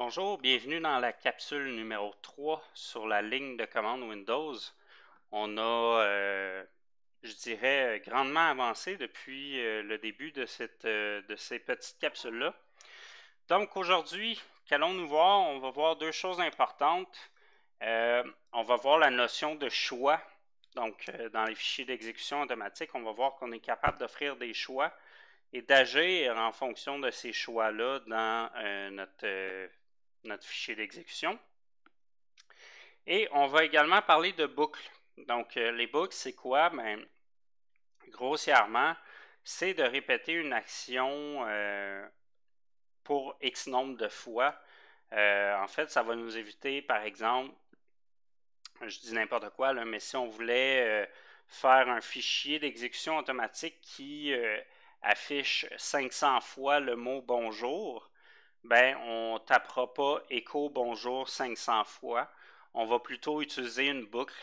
Bonjour, bienvenue dans la capsule numéro 3 sur la ligne de commande Windows. On a, je dirais, grandement avancé depuis le début de ces petites capsules-là. Donc aujourd'hui, qu'allons-nous voir? On va voir deux choses importantes. On va voir la notion de choix. Donc, dans les fichiers d'exécution automatique, on va voir qu'on est capable d'offrir des choix et d'agir en fonction de ces choix-là dans notre fichier d'exécution. Et on va également parler de boucles. Donc, les boucles, c'est quoi? Ben, grossièrement, c'est de répéter une action pour X nombre de fois. En fait, ça va nous éviter, par exemple, je dis n'importe quoi, là, mais si on voulait faire un fichier d'exécution automatique qui affiche 500 fois le mot bonjour, ben on ne tapera pas écho bonjour 500 fois. On va plutôt utiliser une boucle,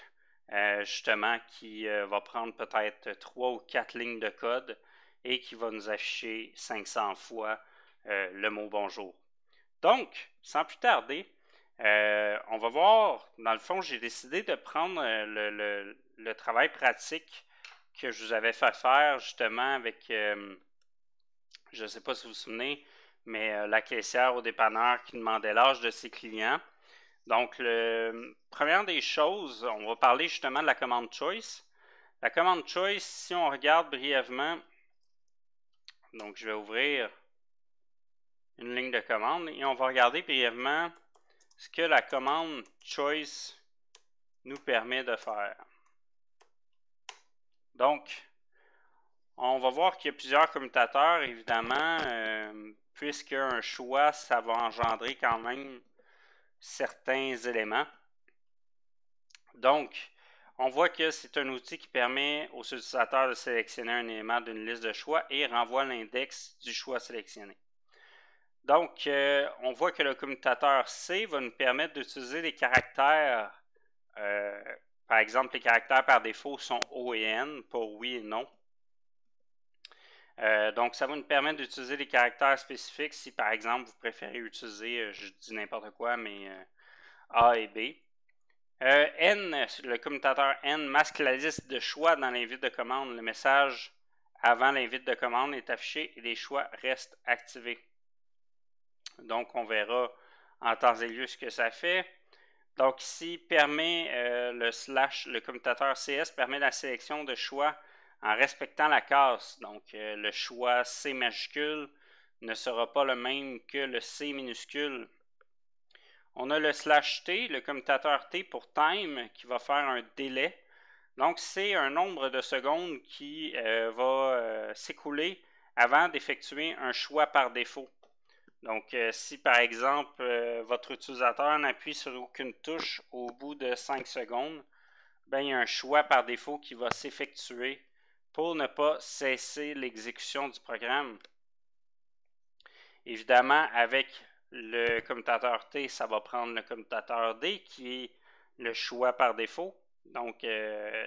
justement, qui va prendre peut-être 3 ou 4 lignes de code et qui va nous afficher 500 fois le mot bonjour. Donc, sans plus tarder, on va voir, dans le fond, j'ai décidé de prendre le travail pratique que je vous avais fait faire justement avec, je ne sais pas si vous vous souvenez, mais la caissière au dépanneur qui demandait l'âge de ses clients. Donc, première des choses, on va parler justement de la commande choice. La commande choice, si on regarde brièvement, donc je vais ouvrir une ligne de commande et on va regarder brièvement ce que la commande choice nous permet de faire. Donc, on va voir qu'il y a plusieurs commutateurs, évidemment, puisque un choix, ça va engendrer quand même certains éléments. Donc, on voit que c'est un outil qui permet aux utilisateurs de sélectionner un élément d'une liste de choix et renvoie l'index du choix sélectionné. Donc, on voit que le commutateur C va nous permettre d'utiliser des caractères. Par exemple, les caractères par défaut sont O et N pour oui et non. Donc, ça va nous permettre d'utiliser des caractères spécifiques si, par exemple, vous préférez utiliser, je dis n'importe quoi, mais A et B. N, le commutateur N masque la liste de choix dans l'invite de commande. Le message avant l'invite de commande est affiché et les choix restent activés. Donc, on verra en temps et lieu ce que ça fait. Donc, ici, le commutateur CS permet la sélection de choix en respectant la case. Donc, le choix C majuscule ne sera pas le même que le C minuscule. On a le /T, le commutateur T pour time, qui va faire un délai. Donc, c'est un nombre de secondes qui va s'écouler avant d'effectuer un choix par défaut. Donc, si par exemple, votre utilisateur n'appuie sur aucune touche au bout de 5 secondes, ben, il y a un choix par défaut qui va s'effectuer pour ne pas cesser l'exécution du programme. Évidemment, avec le commutateur T, ça va prendre le commutateur D qui est le choix par défaut. Donc,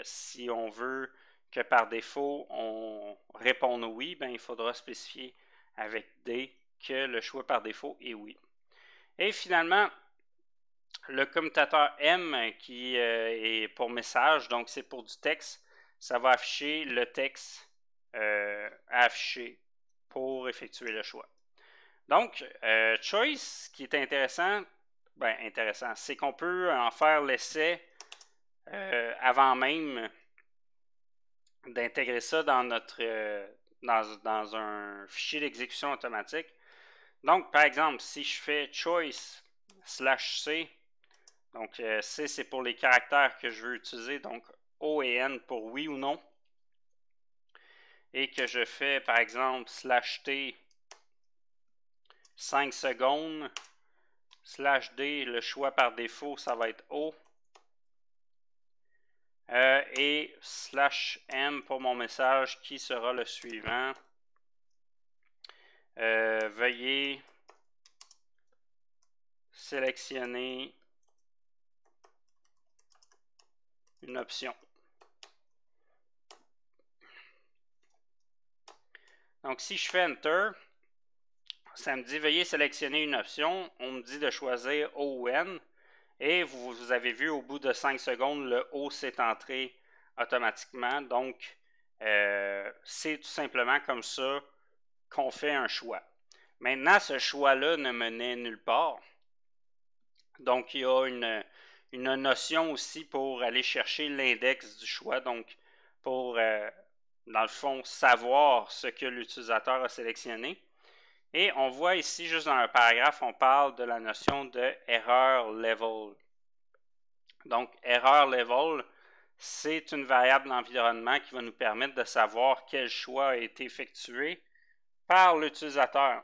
si on veut que par défaut on réponde oui, ben, il faudra spécifier avec D que le choix par défaut est oui. Et finalement, le commutateur M qui est pour message, donc c'est pour du texte, ça va afficher le texte à afficher pour effectuer le choix. Donc, choice, ce qui est intéressant, c'est qu'on peut en faire l'essai avant même d'intégrer ça dans dans un fichier d'exécution automatique. Donc, par exemple, si je fais choice /C, donc C c'est pour les caractères que je veux utiliser, donc O et N pour oui ou non, et que je fais par exemple /T 5 secondes, /D, le choix par défaut, ça va être O, et /M pour mon message qui sera le suivant. Veuillez sélectionner une option. Donc, si je fais Enter, ça me dit veuillez sélectionner une option. On me dit de choisir O ou N. Et vous avez vu au bout de 5 secondes, le O s'est entré automatiquement. Donc, c'est tout simplement comme ça qu'on fait un choix. Maintenant, ce choix-là ne menait nulle part. Donc, il y a une notion aussi pour aller chercher l'index du choix. Donc, pour, dans le fond, savoir ce que l'utilisateur a sélectionné. Et on voit ici, juste dans un paragraphe, on parle de la notion de error level. Donc, error level, c'est une variable d'environnement qui va nous permettre de savoir quel choix a été effectué par l'utilisateur.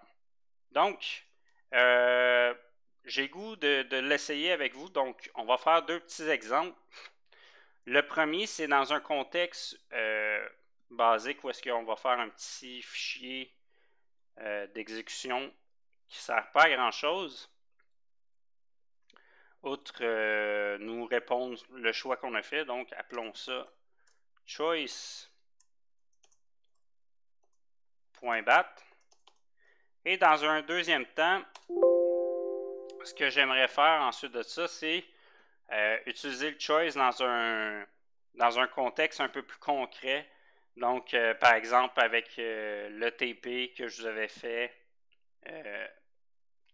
Donc, j'ai goût de l'essayer avec vous. Donc, on va faire deux petits exemples. Le premier, c'est dans un contexte basique où est-ce qu'on va faire un petit fichier d'exécution qui ne sert pas à grand-chose. Outre nous répondre le choix qu'on a fait. Donc, appelons ça choice.bat. Et dans un deuxième temps, ce que j'aimerais faire ensuite de ça, c'est utiliser le choice dans un contexte un peu plus concret. Donc, par exemple, avec le TP que je vous avais fait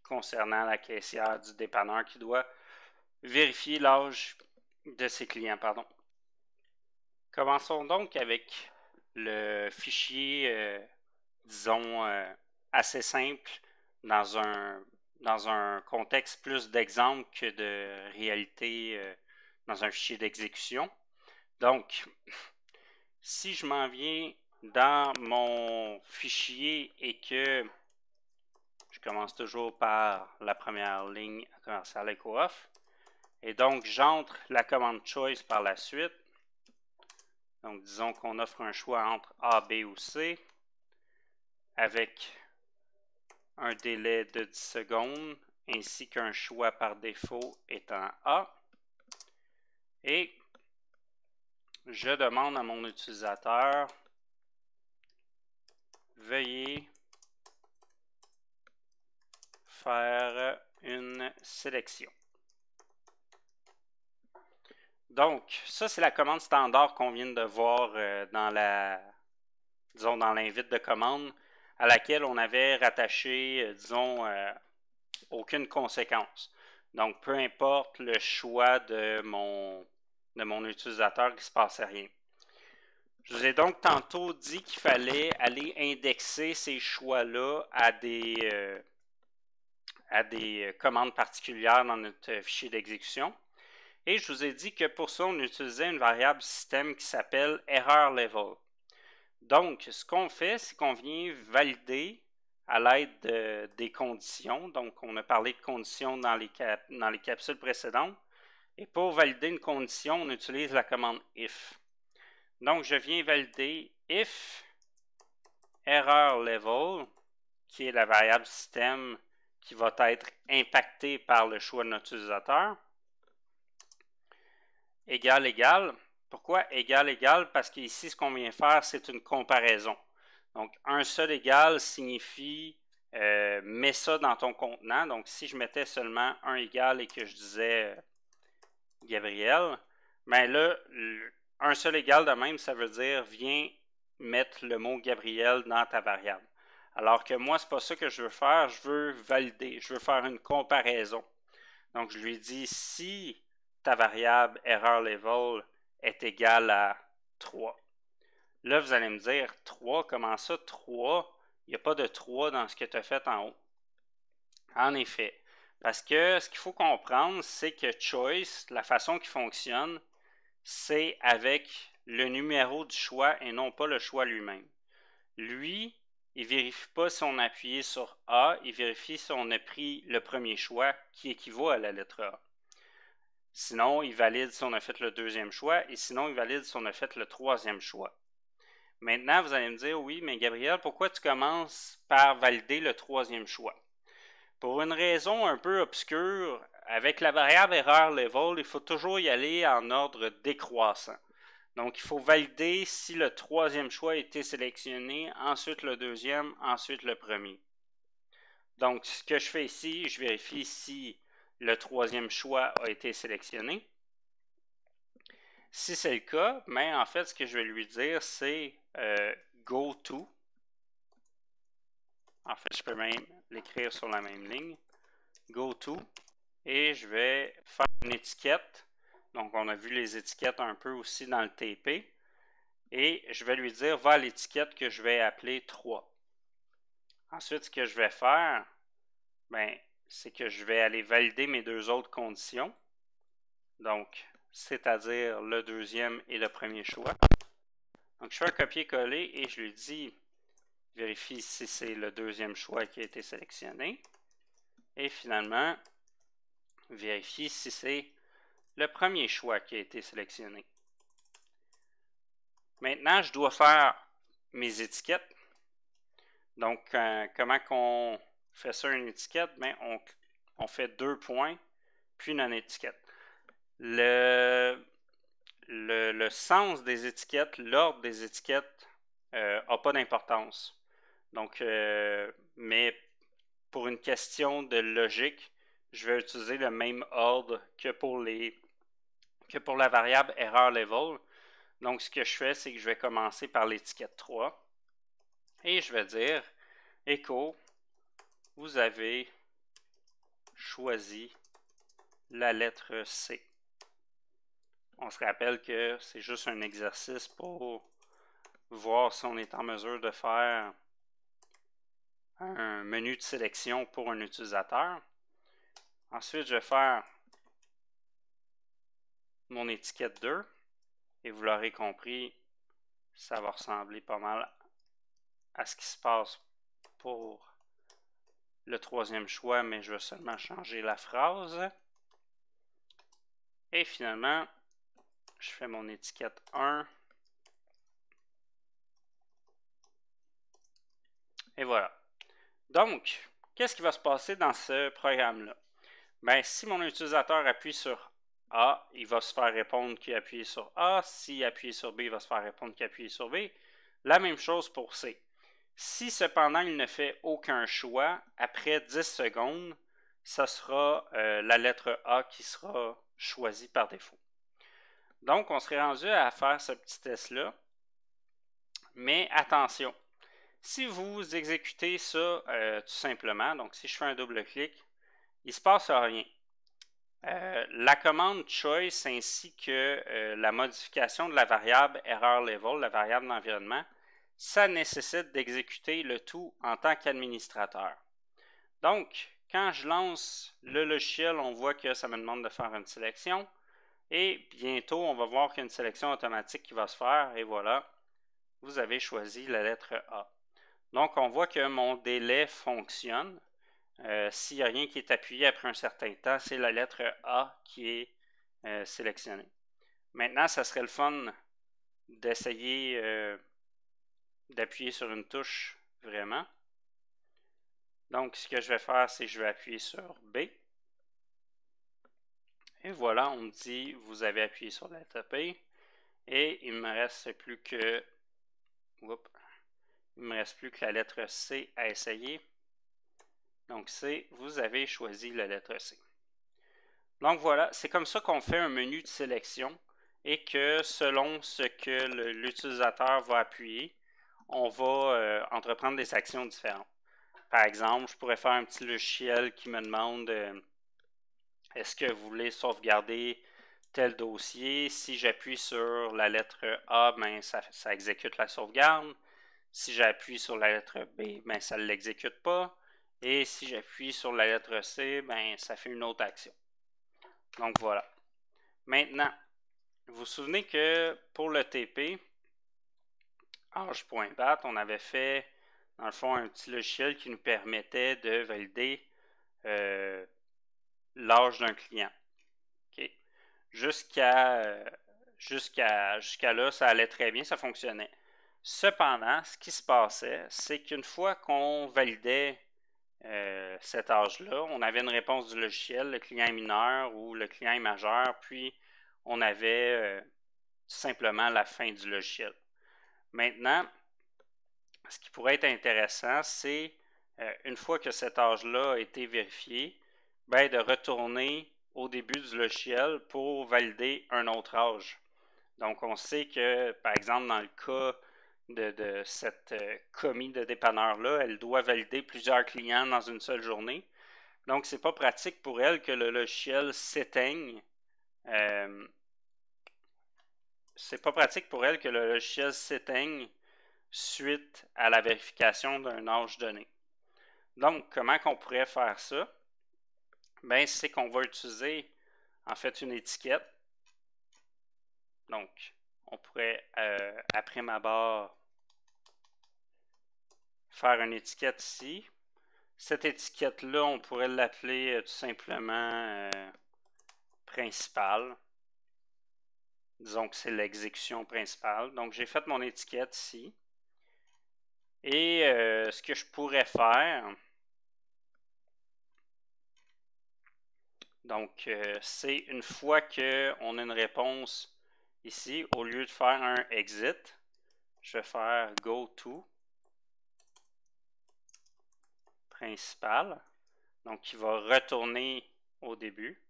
concernant la caissière du dépanneur qui doit vérifier l'âge de ses clients. Commençons donc avec le fichier, disons, assez simple dans un contexte plus d'exemple que de réalité dans un fichier d'exécution. Donc, si je m'en viens dans mon fichier et que je commence toujours par la première ligne commerciale echo off, et donc j'entre la commande choice par la suite. Donc, disons qu'on offre un choix entre A, B ou C avec un délai de 10 secondes ainsi qu'un choix par défaut étant A. Et je demande à mon utilisateur veuillez faire une sélection. Donc, ça, c'est la commande standard qu'on vient de voir dans l'invite de commande à laquelle on avait rattaché, aucune conséquence. Donc, peu importe le choix de mon utilisateur, il ne se passait rien. Je vous ai donc tantôt dit qu'il fallait aller indexer ces choix-là à des commandes particulières dans notre fichier d'exécution. Et je vous ai dit que pour ça, on utilisait une variable système qui s'appelle error level. Donc, ce qu'on fait, c'est qu'on vient valider à l'aide des conditions. Donc, on a parlé de conditions dans les capsules précédentes. Et pour valider une condition, on utilise la commande if. Donc, je viens valider if error level, qui est la variable système qui va être impactée par le choix de notre utilisateur, égal. Pourquoi égal? Parce qu'ici, ce qu'on vient faire, c'est une comparaison. Donc, un seul égal signifie mets ça dans ton contenant. Donc, si je mettais seulement un égal et que je disais Gabriel, ben là, un seul égal de même, ça veut dire viens mettre le mot Gabriel dans ta variable. Alors que moi, c'est pas ça que je veux faire, je veux valider, je veux faire une comparaison. Donc, je lui dis si ta variable error level est égale à 3. Là, vous allez me dire 3, comment ça 3? Il n'y a pas de 3 dans ce que tu as fait en haut. En effet, parce que ce qu'il faut comprendre, c'est que choice, la façon qu'il fonctionne, c'est avec le numéro du choix et non pas le choix lui-même. Lui, il ne vérifie pas si on a appuyé sur A, il vérifie si on a pris le premier choix qui équivaut à la lettre A. Sinon, il valide si on a fait le deuxième choix et sinon, il valide si on a fait le troisième choix. Maintenant, vous allez me dire, oui, mais Gabriel, pourquoi tu commences par valider le troisième choix? Pour une raison un peu obscure, avec la variable error level, il faut toujours y aller en ordre décroissant. Donc, il faut valider si le troisième choix a été sélectionné, ensuite le deuxième, ensuite le premier. Donc, ce que je fais ici, je vérifie si le troisième choix a été sélectionné. Si c'est le cas, ben, en fait, ce que je vais lui dire, c'est go to. En fait, je peux même l'écrire sur la même ligne. Go to. Et je vais faire une étiquette. Donc, on a vu les étiquettes un peu aussi dans le TP. Et je vais lui dire, va à l'étiquette que je vais appeler 3. Ensuite, ce que je vais faire, ben, c'est que je vais aller valider mes deux autres conditions. Donc, c'est-à-dire le deuxième et le premier choix. Donc, je fais un copier-coller et je lui dis, vérifie si c'est le deuxième choix qui a été sélectionné. Et finalement, vérifie si c'est le premier choix qui a été sélectionné. Maintenant, je dois faire mes étiquettes. Donc, comment qu'on fait ça une étiquette? Bien, on fait 2 points, puis une étiquette. Le sens des étiquettes, l'ordre des étiquettes n'a pas d'importance. Donc, mais pour une question de logique, je vais utiliser le même ordre que pour la variable error level. Donc, ce que je fais, c'est que je vais commencer par l'étiquette 3 et je vais dire echo, vous avez choisi la lettre C. On se rappelle que c'est juste un exercice pour voir si on est en mesure de faire un menu de sélection pour un utilisateur. Ensuite, je vais faire mon étiquette 2 et vous l'aurez compris, ça va ressembler pas mal à ce qui se passe pour le troisième choix, mais je vais seulement changer la phrase. Et finalement, je fais mon étiquette 1. Et voilà. Donc, qu'est-ce qui va se passer dans ce programme-là? Bien, si mon utilisateur appuie sur A, il va se faire répondre qu'il a appuyé sur A. S'il appuie sur B, il va se faire répondre qu'il a appuyé sur B. La même chose pour C. Si cependant il ne fait aucun choix, après 10 secondes, ce sera la lettre A qui sera choisie par défaut. Donc, on serait rendu à faire ce petit test-là. Mais attention, si vous exécutez ça tout simplement, donc si je fais un double-clic, il ne se passe rien. La commande choice ainsi que la modification de la variable error level, la variable d'environnement, ça nécessite d'exécuter le tout en tant qu'administrateur. Donc, quand je lance le logiciel, on voit que ça me demande de faire une sélection. Et bientôt, on va voir qu'il y a une sélection automatique qui va se faire. Et voilà, vous avez choisi la lettre A. Donc, on voit que mon délai fonctionne. S'il n'y a rien qui est appuyé après un certain temps, c'est la lettre A qui est sélectionnée. Maintenant, ça serait le fun d'essayer d'appuyer sur une touche vraiment. Donc, ce que je vais faire, c'est que je vais appuyer sur B. Et voilà, on me dit, vous avez appuyé sur la lettre B. Et il ne me reste plus que... Il me reste plus que la lettre C à essayer. Donc, C, vous avez choisi la lettre C. Donc voilà, c'est comme ça qu'on fait un menu de sélection et que selon ce que l'utilisateur va appuyer, on va entreprendre des actions différentes. Par exemple, je pourrais faire un petit logiciel qui me demande est-ce que vous voulez sauvegarder tel dossier? Si j'appuie sur la lettre A, ben, ça exécute la sauvegarde. Si j'appuie sur la lettre B, ben, ça ne l'exécute pas. Et si j'appuie sur la lettre C, ben, ça fait une autre action. Donc voilà. Maintenant, vous vous souvenez que pour le TP, âge.bat, on avait fait, dans le fond, un petit logiciel qui nous permettait de valider l'âge d'un client. Okay. Jusqu'à là, ça allait très bien, ça fonctionnait. Cependant, ce qui se passait, c'est qu'une fois qu'on validait cet âge-là, on avait une réponse du logiciel, le client est mineur ou le client est majeur, puis on avait tout simplement la fin du logiciel. Maintenant, ce qui pourrait être intéressant, c'est une fois que cet âge-là a été vérifié, ben de retourner au début du logiciel pour valider un autre âge. Donc, on sait que, par exemple, dans le cas de cette commis de dépanneur-là, elle doit valider plusieurs clients dans une seule journée. Donc, c'est pas pratique pour elle que le logiciel s'éteigne. C'est pas pratique pour elle que le logiciel s'éteigne suite à la vérification d'un âge donné. Donc, comment qu'on pourrait faire ça? Ben, c'est qu'on va utiliser en fait une étiquette. Donc, on pourrait, après ma barre, faire une étiquette ici. Cette étiquette-là, on pourrait l'appeler tout simplement principale. Disons que c'est l'exécution principale. Donc, j'ai fait mon étiquette ici. Et ce que je pourrais faire, donc, c'est une fois qu'on a une réponse ici, au lieu de faire un exit, je vais faire go to principal. Donc, qui va retourner au début.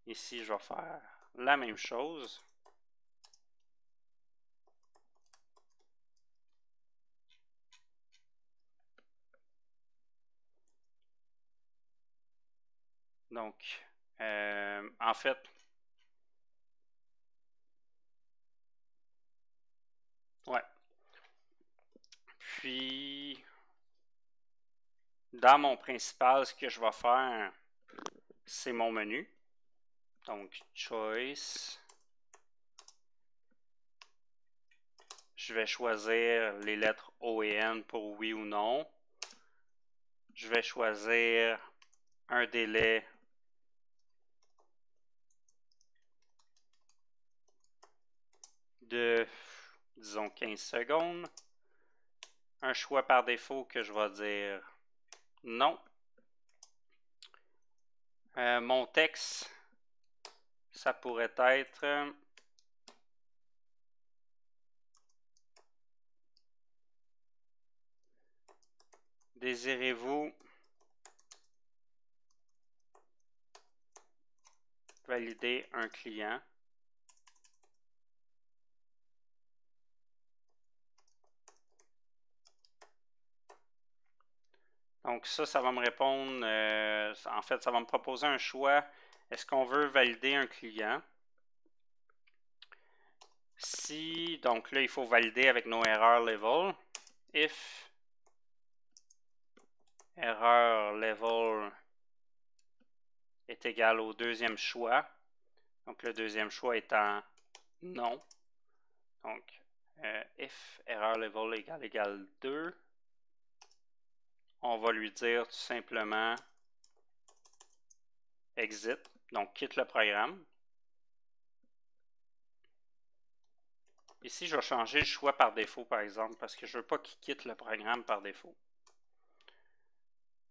Ici, je vais faire la même chose. Donc, en fait, ouais. Puis, dans mon principal, ce que je vais faire, c'est mon menu. Donc, choice. Je vais choisir les lettres O et N pour oui ou non. Je vais choisir un délai de, disons, 15 secondes. Un choix par défaut que je vais dire non. Mon texte, ça pourrait être désirez-vous valider un client? Donc ça va me répondre, en fait, ça va me proposer un choix. Est-ce qu'on veut valider un client? Si, donc là, il faut valider avec nos erreur level. If erreur level est égal au deuxième choix. Donc le deuxième choix étant non. Donc, if erreur level égale 2, on va lui dire tout simplement exit, donc quitte le programme. Ici, je vais changer le choix par défaut, par exemple, parce que je ne veux pas qu'il quitte le programme par défaut.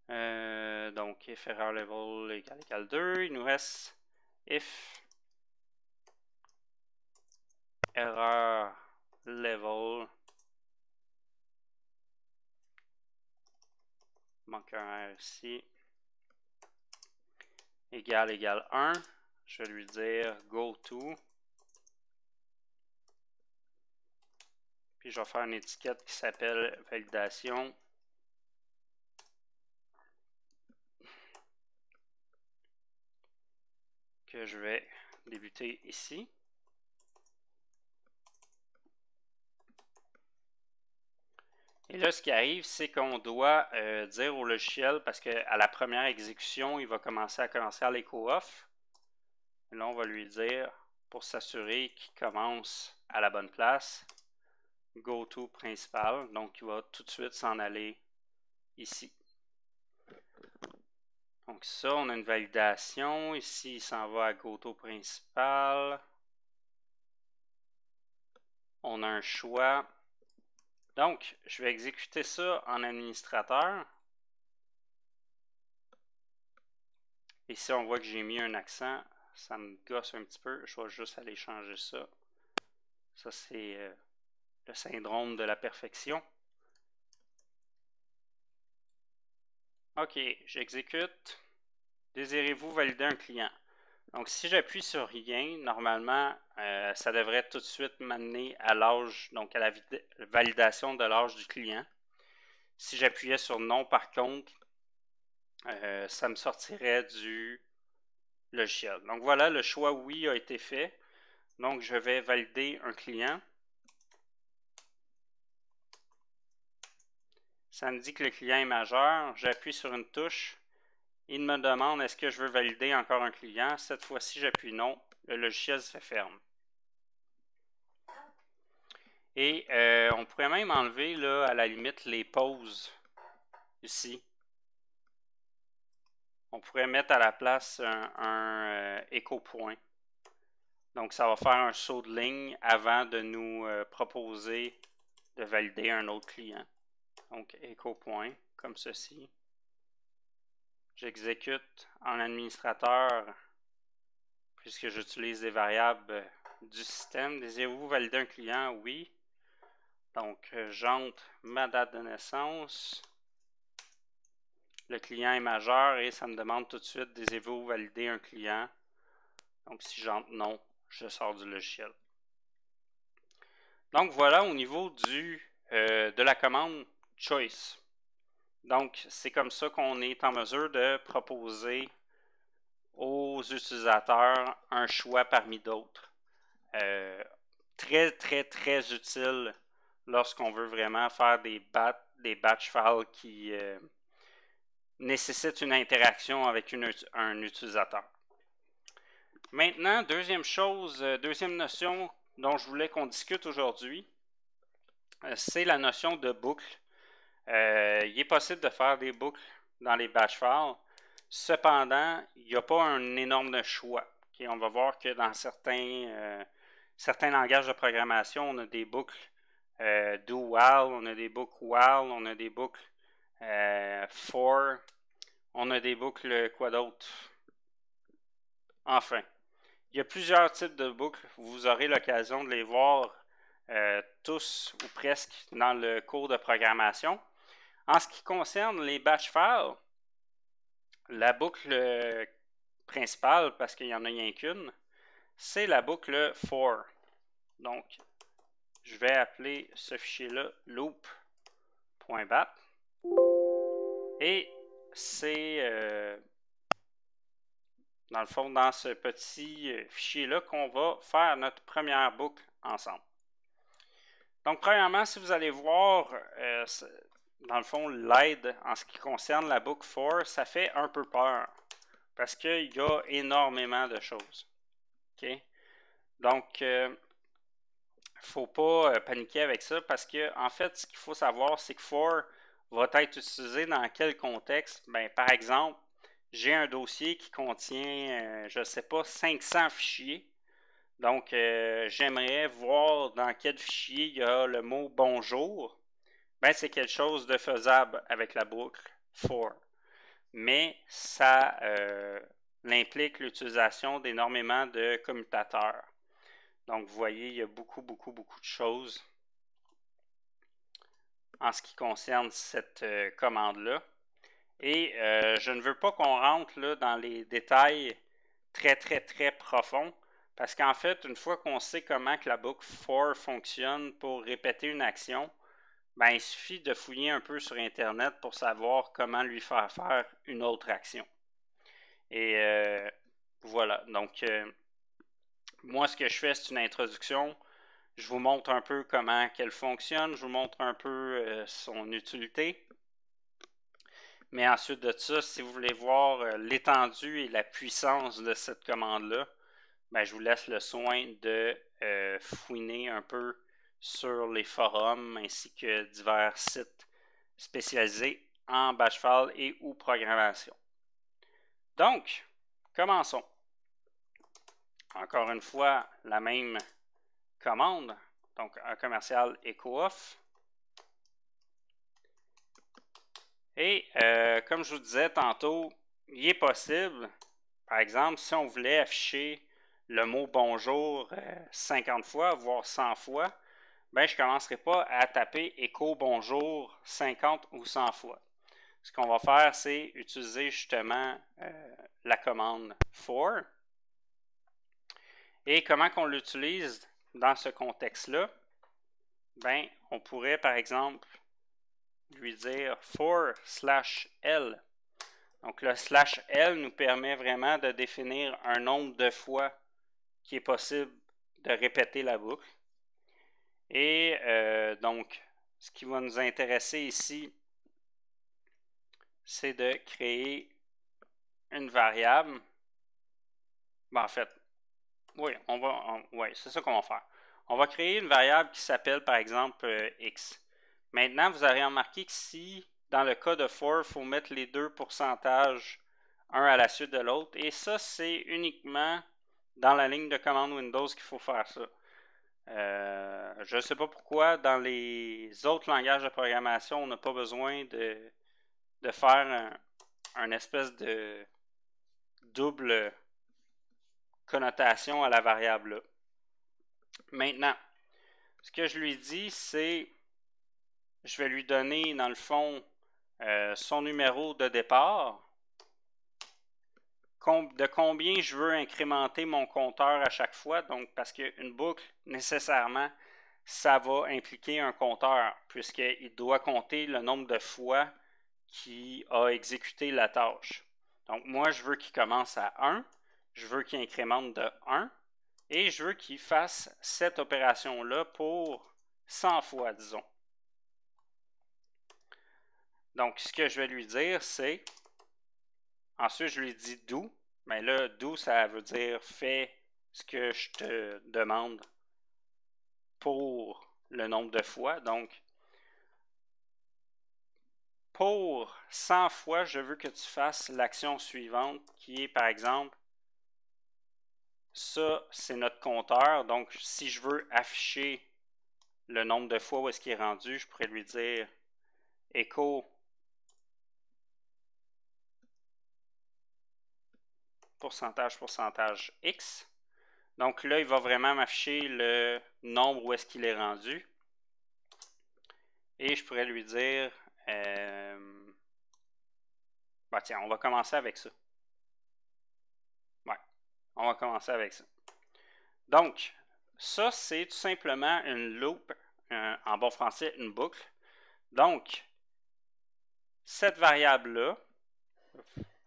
Donc, if error level égale 2, il nous reste if error level, manque un R ici, égale 1. Je vais lui dire go to. Puis je vais faire une étiquette qui s'appelle validation. Que je vais débuter ici. Et là, ce qui arrive, c'est qu'on doit dire au logiciel, parce qu'à la première exécution, il va commencer à l'éco-off. Là, on va lui dire, pour s'assurer qu'il commence à la bonne place, go to principal. Donc, il va tout de suite s'en aller ici. Donc ça, on a une validation. Ici, il s'en va à go to principal. On a un choix. Donc, je vais exécuter ça en administrateur. Ici, on voit que j'ai mis un accent. Ça me gosse un petit peu. Je vais juste aller changer ça. Ça, c'est le syndrome de la perfection. OK, j'exécute. Désirez-vous valider un client? Donc, si j'appuie sur rien, normalement, ça devrait tout de suite m'amener à l'âge, donc à la validation de l'âge du client. Si j'appuyais sur non, par contre, ça me sortirait du logiciel. Donc voilà, le choix oui a été fait. Donc, je vais valider un client. Ça me dit que le client est majeur. J'appuie sur une touche. Il me demande est-ce que je veux valider encore un client. Cette fois-ci, j'appuie non. Le logiciel se ferme. Et on pourrait même enlever, là, à la limite, les pauses ici. On pourrait mettre à la place un écho-point. Donc, ça va faire un saut de ligne avant de nous proposer de valider un autre client. Donc, écho-point, comme ceci. J'exécute en administrateur, puisque j'utilise des variables du système. Désirez-vous valider un client? Oui. Donc, j'entre ma date de naissance. Le client est majeur et ça me demande tout de suite, désirez-vous valider un client? Donc, si j'entre non, je sors du logiciel. Donc, voilà au niveau de la commande choice. Donc, c'est comme ça qu'on est en mesure de proposer aux utilisateurs un choix parmi d'autres. Très, très, très utile lorsqu'on veut vraiment faire des batch files qui nécessitent une interaction avec un utilisateur. Maintenant, deuxième chose, deuxième notion dont je voulais qu'on discute aujourd'hui, c'est la notion de boucle. Il est possible de faire des boucles dans les batch files. Cependant, il n'y a pas un énorme choix. Okay? On va voir que dans certains langages de programmation, on a des boucles do while, on a des boucles while, on a des boucles for, on a des boucles quoi d'autre? Enfin, il y a plusieurs types de boucles. Vous aurez l'occasion de les voir tous ou presque dans le cours de programmation. En ce qui concerne les batch files, la boucle principale, parce qu'il n'y en a rien qu'une, c'est la boucle for. Donc, je vais appeler ce fichier-là loop.bat. Et c'est dans le fond, dans ce petit fichier-là qu'on va faire notre première boucle ensemble. Donc, premièrement, si vous allez voir, dans le fond, l'aide en ce qui concerne la boucle for, ça fait un peu peur parce qu'il y a énormément de choses. Okay? Donc, il ne faut pas paniquer avec ça parce que, en fait, ce qu'il faut savoir, c'est que for va être utilisé dans quel contexte? Ben, par exemple, j'ai un dossier qui contient, je ne sais pas, 500 fichiers. Donc, j'aimerais voir dans quel fichier il y a le mot bonjour. Ben, c'est quelque chose de faisable avec la boucle for. Mais ça implique l'utilisation d'énormément de commutateurs. Donc, vous voyez, il y a beaucoup de choses en ce qui concerne cette commande-là. Et je ne veux pas qu'on rentre là, dans les détails très profonds, parce qu'en fait, une fois qu'on sait comment que la boucle for fonctionne pour répéter une action, ben, il suffit de fouiller un peu sur Internet pour savoir comment lui faire faire une autre action. Et voilà, donc moi ce que je fais, c'est une introduction. Je vous montre un peu comment qu'elle fonctionne, je vous montre un peu son utilité. Mais ensuite de ça, si vous voulez voir l'étendue et la puissance de cette commande-là, ben, je vous laisse le soin de fouiner un peu sur les forums ainsi que divers sites spécialisés en batch file et ou programmation. Donc, commençons. Encore une fois, la même commande, donc un commercial echo-off. Et comme je vous disais tantôt, il est possible, par exemple, si on voulait afficher le mot bonjour 50 fois, voire 100 fois, ben, je ne commencerai pas à taper écho bonjour 50 ou 100 fois. ce qu'on va faire, c'est utiliser justement la commande for. Et comment qu'on l'utilise dans ce contexte-là? Ben, on pourrait par exemple lui dire for/L. Donc le /L nous permet vraiment de définir un nombre de fois qui est possible de répéter la boucle. Et donc, ce qui va nous intéresser ici, c'est de créer une variable. Ben, en fait, oui, c'est ça qu'on va faire. On va créer une variable qui s'appelle par exemple x. Maintenant, vous avez remarqué que si, dans le cas de for, il faut mettre les deux pourcentages un à la suite de l'autre. Et ça, c'est uniquement dans la ligne de commande Windows qu'il faut faire ça. Je ne sais pas pourquoi, dans les autres langages de programmation, on n'a pas besoin de faire un espèce de double connotation à la variable là. Maintenant, ce que je lui dis, c'est je vais lui donner, dans le fond, son numéro de départ, de combien je veux incrémenter mon compteur à chaque fois. Donc, parce qu'une boucle, nécessairement, ça va impliquer un compteur, puisqu'il doit compter le nombre de fois qu'il a exécuté la tâche. Donc, moi, je veux qu'il commence à 1, je veux qu'il incrémente de 1, et je veux qu'il fasse cette opération-là pour 100 fois, disons. Donc, ce que je vais lui dire, c'est... Ensuite, je lui dis do. Mais là, do, ça veut dire fais ce que je te demande pour le nombre de fois. Donc, pour 100 fois, je veux que tu fasses l'action suivante qui est, par exemple, ça, c'est notre compteur. Donc, si je veux afficher le nombre de fois où est-ce qu'il est rendu, je pourrais lui dire echo pourcentage X. Donc là, il va vraiment m'afficher le nombre où est-ce qu'il est rendu. Et je pourrais lui dire, bah tiens, on va commencer avec ça. Ouais, on va commencer avec ça. Donc, ça, c'est tout simplement une loop, en bon français, une boucle. Donc, cette variable-là,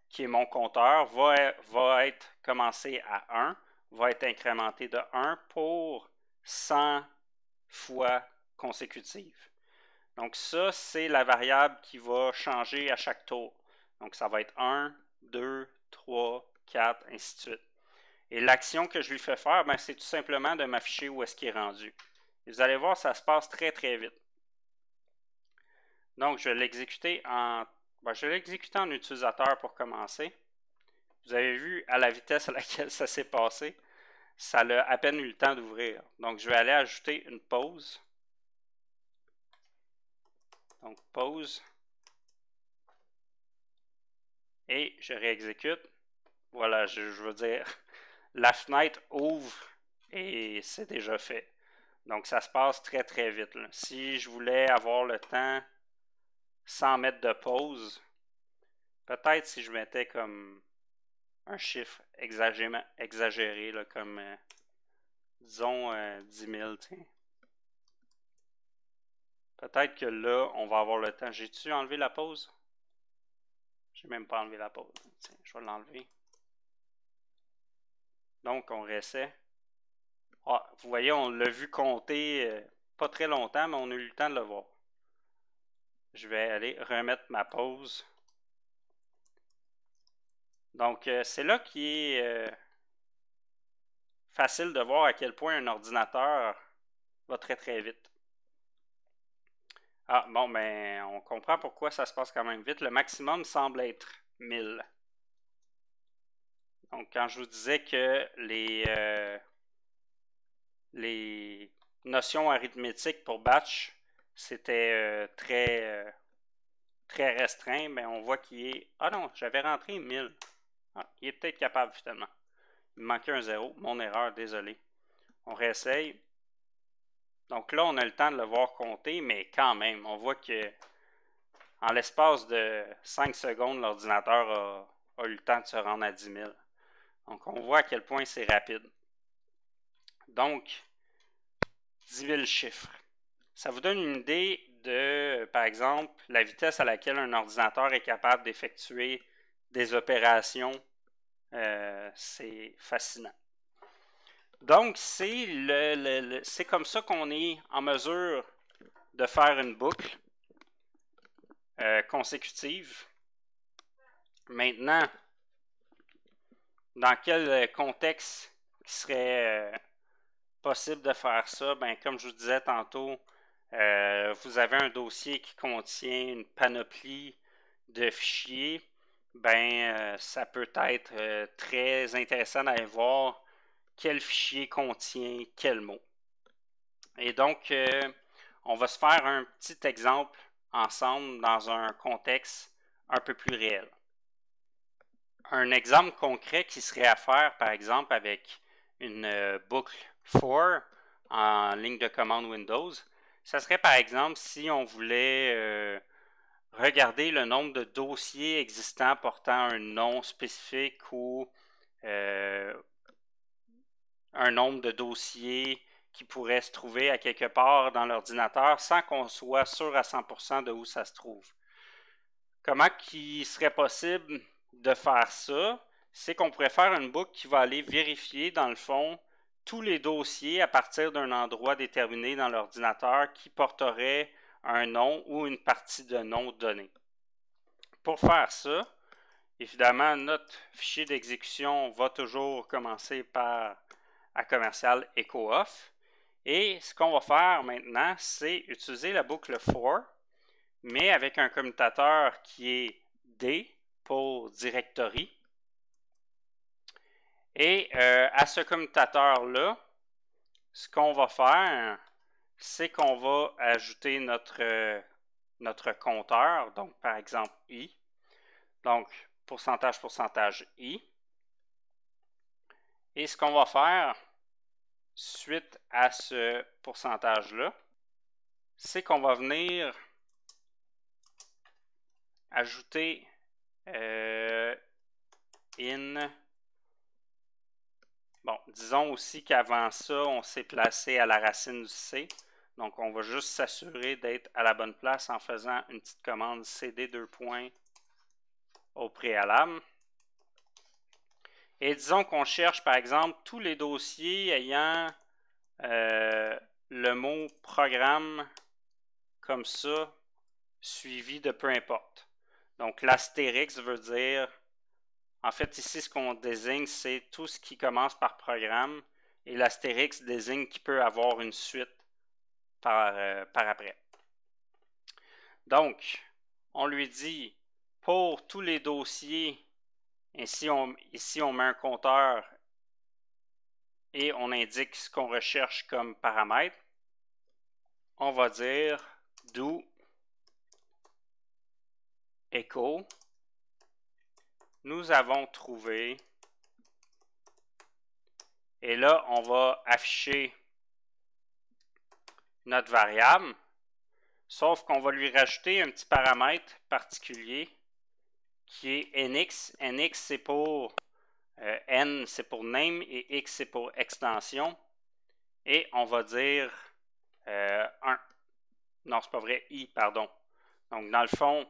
qui est mon compteur, va être commencé à 1, va être incrémenté de 1 pour 100 fois consécutives. Donc ça, c'est la variable qui va changer à chaque tour. Donc ça va être 1, 2, 3, 4, ainsi de suite. Et l'action que je lui fais faire, ben, c'est tout simplement de m'afficher où est-ce qu'il est rendu. Et vous allez voir, ça se passe très très vite. Donc je vais l'exécuter en utilisateur pour commencer. Vous avez vu à la vitesse à laquelle ça s'est passé, ça a à peine eu le temps d'ouvrir. Donc je vais aller ajouter une pause. Donc pause. Et je réexécute. Voilà, je veux dire, la fenêtre ouvre et c'est déjà fait. Donc ça se passe très très vite. Là. Si je voulais avoir le temps sans mettre de pause, peut-être si je mettais comme un chiffre exagéré là, comme disons 10 000, tiens. Peut-être que là, on va avoir le temps. J'ai-tu enlevé la pause? J'ai même pas enlevé la pause. Tiens, je vais l'enlever. Donc, on réessaie. Ah, vous voyez, on l'a vu compter pas très longtemps, mais on a eu le temps de le voir. Je vais aller remettre ma pause. Donc, c'est là qui est facile de voir à quel point un ordinateur va très très vite. Ah, bon, ben, on comprend pourquoi ça se passe quand même vite. Le maximum semble être 1000. Donc, quand je vous disais que les notions arithmétiques pour batch, c'était très restreint, mais on voit qu'il est... Ah non, j'avais rentré 1000. Ah, il est peut-être capable finalement. Il me manquait un 0. Mon erreur, désolé. On réessaye. Donc là, on a le temps de le voir compter, mais quand même, on voit que en l'espace de 5 secondes, l'ordinateur a eu le temps de se rendre à 10 000. Donc, on voit à quel point c'est rapide. Donc, 10 000 chiffres. Ça vous donne une idée de, par exemple, la vitesse à laquelle un ordinateur est capable d'effectuer des opérations. C'est fascinant. Donc, c'est comme ça qu'on est en mesure de faire une boucle consécutive. Maintenant, dans quel contexte qui serait possible de faire ça? Ben, comme je vous disais tantôt, vous avez un dossier qui contient une panoplie de fichiers. Ben, ça peut être très intéressant d'aller voir quel fichier contient quel mot. Et donc, on va se faire un petit exemple ensemble dans un contexte un peu plus réel. Un exemple concret qui serait à faire, par exemple, avec une boucle for en ligne de commande Windows, ça serait par exemple si on voulait regarder le nombre de dossiers existants portant un nom spécifique ou un nombre de dossiers qui pourraient se trouver à quelque part dans l'ordinateur sans qu'on soit sûr à 100% de où ça se trouve. Comment il serait possible de faire ça? C'est qu'on pourrait faire une boucle qui va aller vérifier, dans le fond, tous les dossiers à partir d'un endroit déterminé dans l'ordinateur qui porterait un nom ou une partie de nom donné. Pour faire ça, évidemment, notre fichier d'exécution va toujours commencer par à commercial echo off. Et ce qu'on va faire maintenant, c'est utiliser la boucle for, mais avec un commutateur qui est D pour directory. Et à ce commutateur-là, ce qu'on va faire, c'est qu'on va ajouter notre compteur, donc par exemple I. Donc, pourcentage I. Et ce qu'on va faire, suite à ce pourcentage-là, c'est qu'on va venir ajouter in. Bon, disons aussi qu'avant ça, on s'est placé à la racine du C. Donc, on va juste s'assurer d'être à la bonne place en faisant une petite commande cd au préalable. Et disons qu'on cherche, par exemple, tous les dossiers ayant le mot programme comme ça, suivi de peu importe. Donc, l'astérix veut dire, en fait, ici, ce qu'on désigne, c'est tout ce qui commence par programme, et l'astérix désigne qu'il peut avoir une suite par après. Donc, on lui dit, pour tous les dossiers, ici on met un compteur et on indique ce qu'on recherche comme paramètre. On va dire do echo. Nous avons trouvé. Et là, on va afficher notre variable. Sauf qu'on va lui rajouter un petit paramètre particulier qui est nx. Nx, c'est pour n, c'est pour name et x, c'est pour extension. Et on va dire 1. Non, c'est pas vrai, i, pardon. Donc, dans le fond,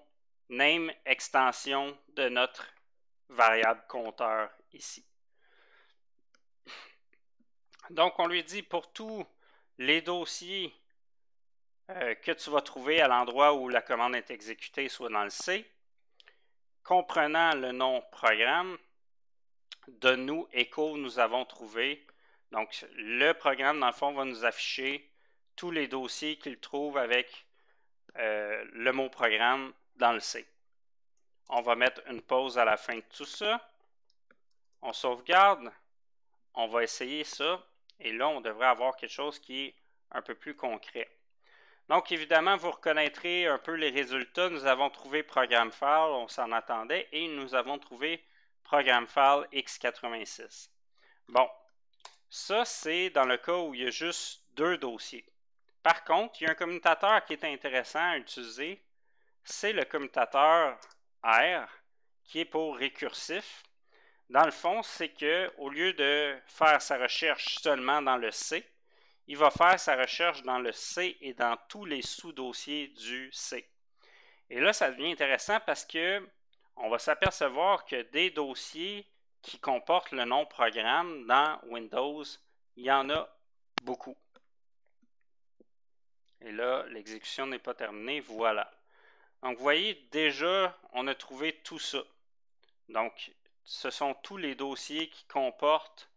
name extension de notre variable compteur ici. Donc, on lui dit pour tous les dossiers que tu vas trouver à l'endroit où la commande est exécutée, soit dans le C, comprenant le nom programme, donne-nous echo, nous avons trouvé. Donc, le programme, dans le fond, va nous afficher tous les dossiers qu'il trouve avec le mot programme dans le C. On va mettre une pause à la fin de tout ça. On sauvegarde. On va essayer ça. Et là, on devrait avoir quelque chose qui est un peu plus concret. Donc, évidemment, vous reconnaîtrez un peu les résultats. Nous avons trouvé Program File, on s'en attendait, et nous avons trouvé Program File x86. Bon, ça, c'est dans le cas où il y a juste deux dossiers. Par contre, il y a un commutateur qui est intéressant à utiliser. c'est le commutateur R qui est pour récursif. Dans le fond, c'est que au lieu de faire sa recherche seulement dans le C, il va faire sa recherche dans le C et dans tous les sous-dossiers du C. Et là, ça devient intéressant parce que on va s'apercevoir que des dossiers qui comportent le nom programme dans Windows, il y en a beaucoup. Et là, l'exécution n'est pas terminée. Voilà. Donc, vous voyez, déjà, on a trouvé tout ça. Donc, ce sont tous les dossiers qui comportent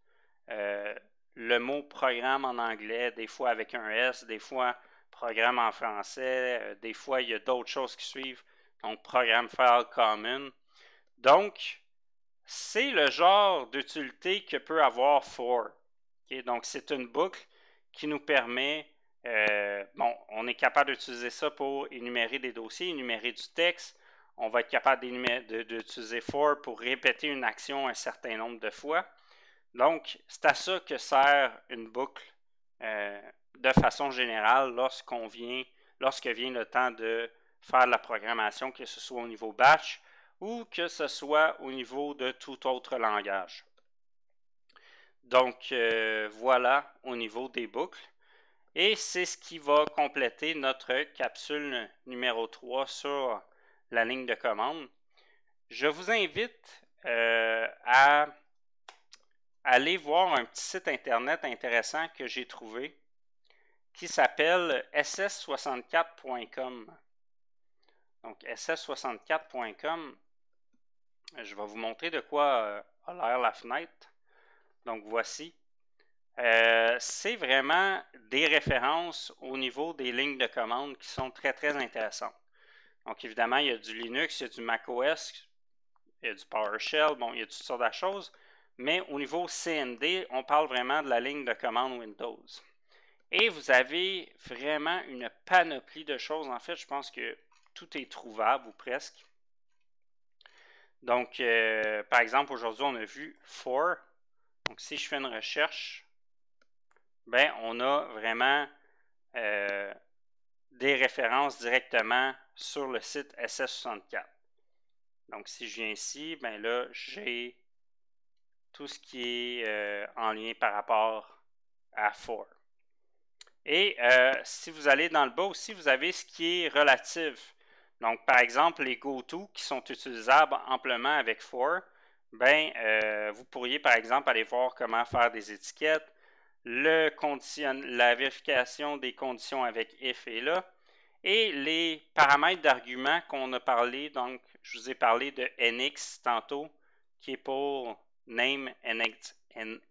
le mot programme en anglais, des fois avec un S, des fois programme en français, des fois il y a d'autres choses qui suivent. Donc, programme file common. Donc, c'est le genre d'utilité que peut avoir for. Okay? Donc, c'est une boucle qui nous permet, on est capable d'utiliser ça pour énumérer des dossiers, énumérer du texte. On va être capable d'utiliser for pour répéter une action un certain nombre de fois. Donc, c'est à ça que sert une boucle de façon générale lorsque vient le temps de faire la programmation, que ce soit au niveau batch ou que ce soit au niveau de tout autre langage. Donc, voilà au niveau des boucles. Et c'est ce qui va compléter notre capsule numéro 3 sur la ligne de commande. Je vous invite à aller voir un petit site internet intéressant que j'ai trouvé qui s'appelle ss64.com. Donc, ss64.com, je vais vous montrer de quoi a l'air la fenêtre. Donc, voici. C'est vraiment des références au niveau des lignes de commande qui sont très, très intéressantes. Donc, évidemment, il y a du Linux, il y a du macOS, il y a du PowerShell, bon, il y a toutes sortes de choses. Mais au niveau CMD, on parle vraiment de la ligne de commande Windows. Et vous avez vraiment une panoplie de choses. En fait, je pense que tout est trouvable ou presque. Donc, par exemple, aujourd'hui, on a vu for. Donc, si je fais une recherche, ben, on a vraiment des références directement sur le site SS64. Donc, si je viens ici, ben là, j'ai tout ce qui est en lien par rapport à for. Et si vous allez dans le bas aussi, vous avez ce qui est relatif. Donc, par exemple, les goto qui sont utilisables amplement avec for, vous pourriez, par exemple, aller voir comment faire des étiquettes, la vérification des conditions avec if et là, et les paramètres d'argument qu'on a parlé. Donc, je vous ai parlé de NX tantôt, qui est pour Name and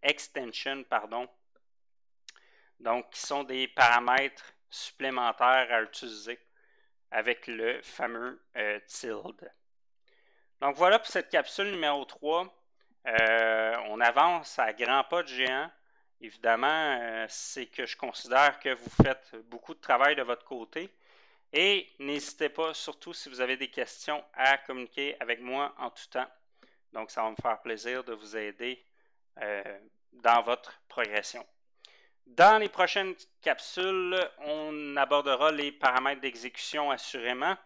Extension, pardon. Donc, qui sont des paramètres supplémentaires à utiliser avec le fameux tilde. Donc, voilà pour cette capsule numéro 3. On avance à grands pas de géant. Évidemment, c'est que je considère que vous faites beaucoup de travail de votre côté. Et n'hésitez pas, surtout si vous avez des questions, à communiquer avec moi en tout temps. Donc, ça va me faire plaisir de vous aider dans votre progression. Dans les prochaines capsules, on abordera les paramètres d'exécution assurément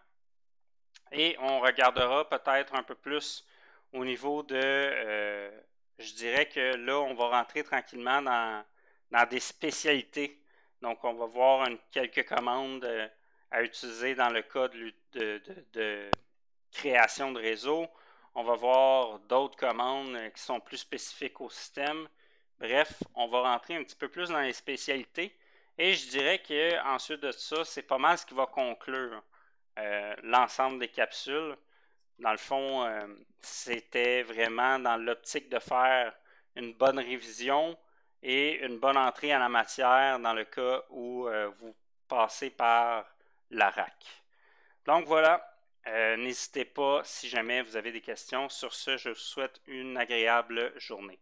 et on regardera peut-être un peu plus au niveau de, je dirais que là, on va rentrer tranquillement dans des spécialités. Donc, on va voir quelques commandes à utiliser dans le cas de création de réseau. On va voir d'autres commandes qui sont plus spécifiques au système. Bref, on va rentrer un petit peu plus dans les spécialités. Et je dirais qu'ensuite de ça, c'est pas mal ce qui va conclure l'ensemble des capsules. Dans le fond, c'était vraiment dans l'optique de faire une bonne révision et une bonne entrée en la matière dans le cas où vous passez par la RAC. Donc voilà, n'hésitez pas si jamais vous avez des questions. Sur ce, je vous souhaite une agréable journée.